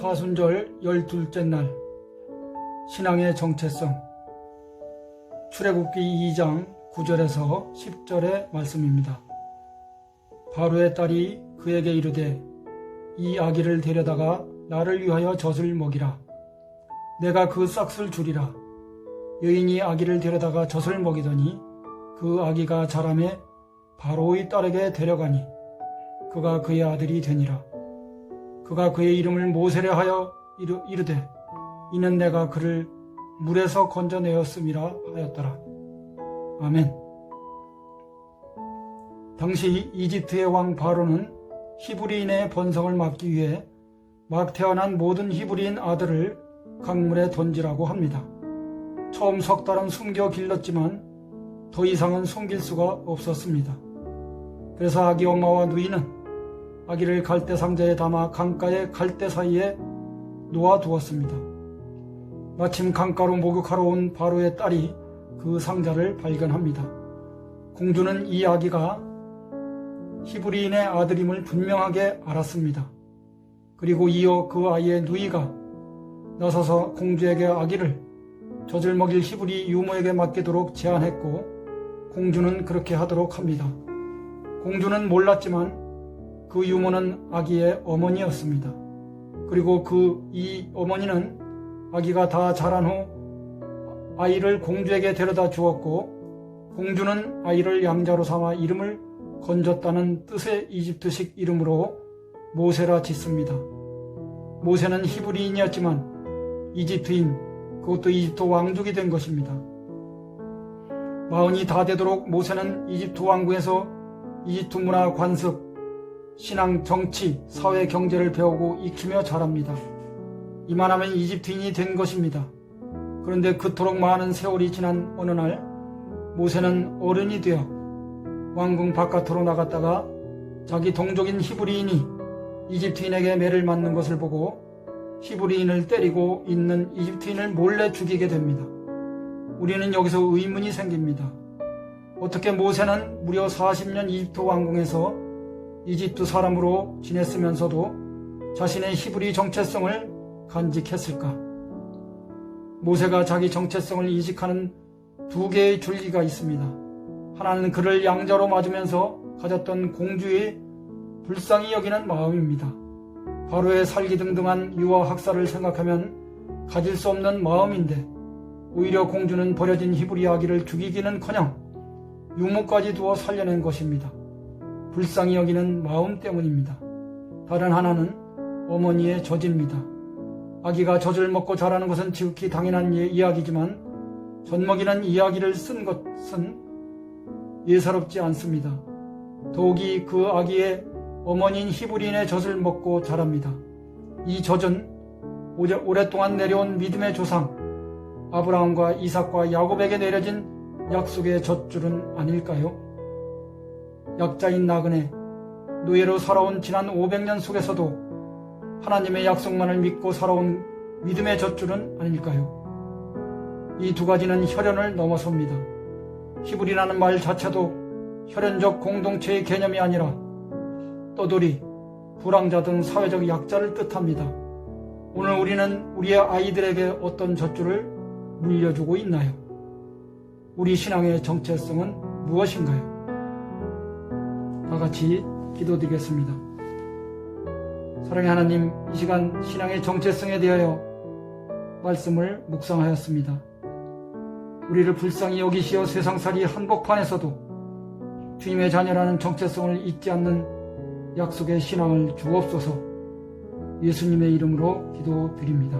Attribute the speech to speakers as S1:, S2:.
S1: 사순절 12째 날 신앙의 정체성. 출애굽기 2장 9절에서 10절의 말씀입니다. 바로의 딸이 그에게 이르되 이 아기를 데려다가 나를 위하여 젖을 먹이라. 내가 그 싹을 주리라. 여인이 아기를 데려다가 젖을 먹이더니 그 아기가 자라매 바로의 딸에게 데려가니 그가 그의 아들이 되니라. 그가 그의 이름을 모세라 하여 이르되 이는 내가 그를 물에서 건져내었음이라 하였더라. 아멘. 당시 이집트의 왕 바로는 히브리인의 번성을 막기 위해 막 태어난 모든 히브리인 아들을 강물에 던지라고 합니다. 처음 석 달은 숨겨 길렀지만 더 이상은 숨길 수가 없었습니다. 그래서 아기 엄마와 누이는 아기를 갈대 상자에 담아 강가의 갈대 사이에 놓아두었습니다. 마침 강가로 목욕하러 온 바로의 딸이 그 상자를 발견합니다. 공주는 이 아기가 히브리인의 아들임을 분명하게 알았습니다. 그리고 이어 그 아이의 누이가 나서서 공주에게 아기를 젖을 먹일 히브리 유모에게 맡기도록 제안했고 공주는 그렇게 하도록 합니다. 공주는 몰랐지만 그 유모는 아기의 어머니였습니다. 그리고 이 어머니는 아기가 다 자란 후 아이를 공주에게 데려다 주었고 공주는 아이를 양자로 삼아 이름을 건졌다는 뜻의 이집트식 이름으로 모세라 짓습니다. 모세는 히브리인이었지만 이집트인, 그것도 이집트 왕족이 된 것입니다. 마흔이 다 되도록 모세는 이집트 왕궁에서 이집트 문화, 관습, 신앙, 정치, 사회, 경제를 배우고 익히며 자랍니다. 이만하면 이집트인이 된 것입니다. 그런데 그토록 많은 세월이 지난 어느 날 모세는 어른이 되어 왕궁 바깥으로 나갔다가 자기 동족인 히브리인이 이집트인에게 매를 맞는 것을 보고 히브리인을 때리고 있는 이집트인을 몰래 죽이게 됩니다. 우리는 여기서 의문이 생깁니다. 어떻게 모세는 무려 40년 이집트 왕궁에서 이집트 사람으로 지냈으면서도 자신의 히브리 정체성을 간직했을까? 모세가 자기 정체성을 인식하는 두 개의 줄기가 있습니다. 하나는 그를 양자로 맞으면서 가졌던 공주의 불쌍히 여기는 마음입니다. 바로의 살기등등한 유아 학살을 생각하면 가질 수 없는 마음인데 오히려 공주는 버려진 히브리 아기를 죽이기는커녕 유모까지 두어 살려낸 것입니다. 불쌍히 여기는 마음 때문입니다. 다른 하나는 어머니의 젖입니다. 아기가 젖을 먹고 자라는 것은 지극히 당연한 이야기지만 젖먹이는 이야기를 쓴 것은 예사롭지 않습니다. 더욱이 그 아기의 어머니인 히브리인의 젖을 먹고 자랍니다. 이 젖은 오랫동안 내려온 믿음의 조상 아브라함과 이삭과 야곱에게 내려진 약속의 젖줄은 아닐까요? 약자인 나그네, 노예로 살아온 지난 500년 속에서도 하나님의 약속만을 믿고 살아온 믿음의 젖줄은 아닐까요? 이 두 가지는 혈연을 넘어섭니다. 히브리라는 말 자체도 혈연적 공동체의 개념이 아니라 떠돌이, 불황자 등 사회적 약자를 뜻합니다. 오늘 우리는 우리의 아이들에게 어떤 젖줄을 물려주고 있나요? 우리 신앙의 정체성은 무엇인가요? 다 같이 기도드리겠습니다. 사랑의 하나님, 이 시간 신앙의 정체성에 대하여 말씀을 묵상하였습니다. 우리를 불쌍히 여기시어 세상살이 한복판에서도 주님의 자녀라는 정체성을 잊지 않는 약속의 신앙을 주옵소서. 예수님의 이름으로 기도드립니다.